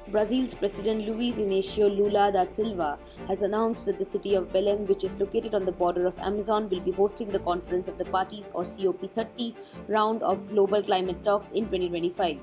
Brazil's President Luiz Inácio Lula da Silva has announced that the city of Belém, which is located on the border of Amazon, will be hosting the Conference of the Parties or COP30 round of global climate talks in 2025.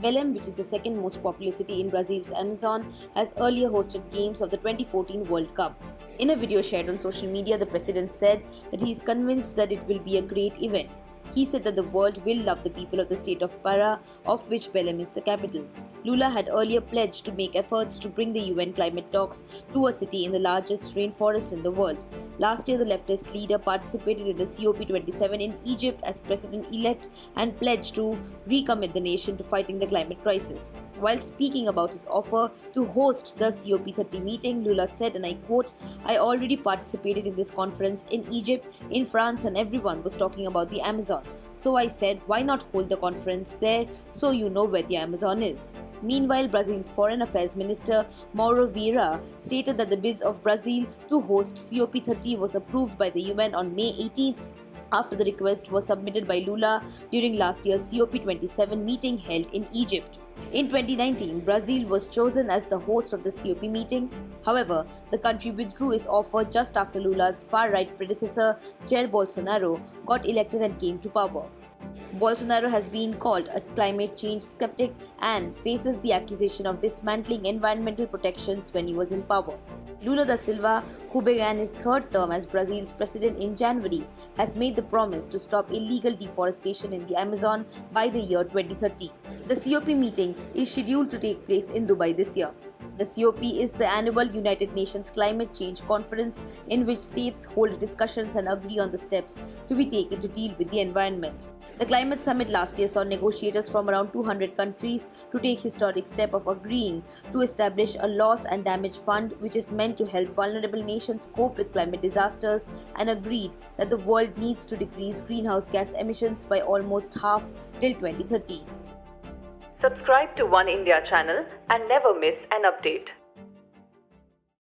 Belém, which is the second most populous city in Brazil's Amazon, has earlier hosted games of the 2014 World Cup. In a video shared on social media, the president said that he is convinced that it will be a great event. He said that the world will love the people of the state of Pará, of which Belém is the capital. Lula had earlier pledged to make efforts to bring the UN climate talks to a city in the largest rainforest in the world. Last year, the leftist leader participated in the COP27 in Egypt as president-elect and pledged to recommit the nation to fighting the climate crisis. While speaking about his offer to host the COP30 meeting, Lula said, and I quote, "I already participated in this conference in Egypt, in France, and everyone was talking about the Amazon. So I said, why not hold the conference there so you know where the Amazon is?" Meanwhile, Brazil's Foreign Affairs Minister Mauro Vieira stated that the bid of Brazil to host COP30 was approved by the UN on May 18th after the request was submitted by Lula during last year's COP27 meeting held in Egypt. In 2019, Brazil was chosen as the host of the COP meeting. However, the country withdrew its offer just after Lula's far-right predecessor, Jair Bolsonaro, got elected and came to power. Bolsonaro has been called a climate change skeptic and faces the accusation of dismantling environmental protections when he was in power. Lula da Silva, who began his third term as Brazil's president in January, has made the promise to stop illegal deforestation in the Amazon by the year 2030. The COP meeting is scheduled to take place in Dubai this year. The COP is the annual United Nations Climate Change Conference in which states hold discussions and agree on the steps to be taken to deal with the environment. The climate summit last year saw negotiators from around 200 countries to take historic step of agreeing to establish a loss and damage fund which is meant to help vulnerable nations cope with climate disasters, and agreed that the world needs to decrease greenhouse gas emissions by almost half till 2030. Subscribe to One India channel and never miss an update.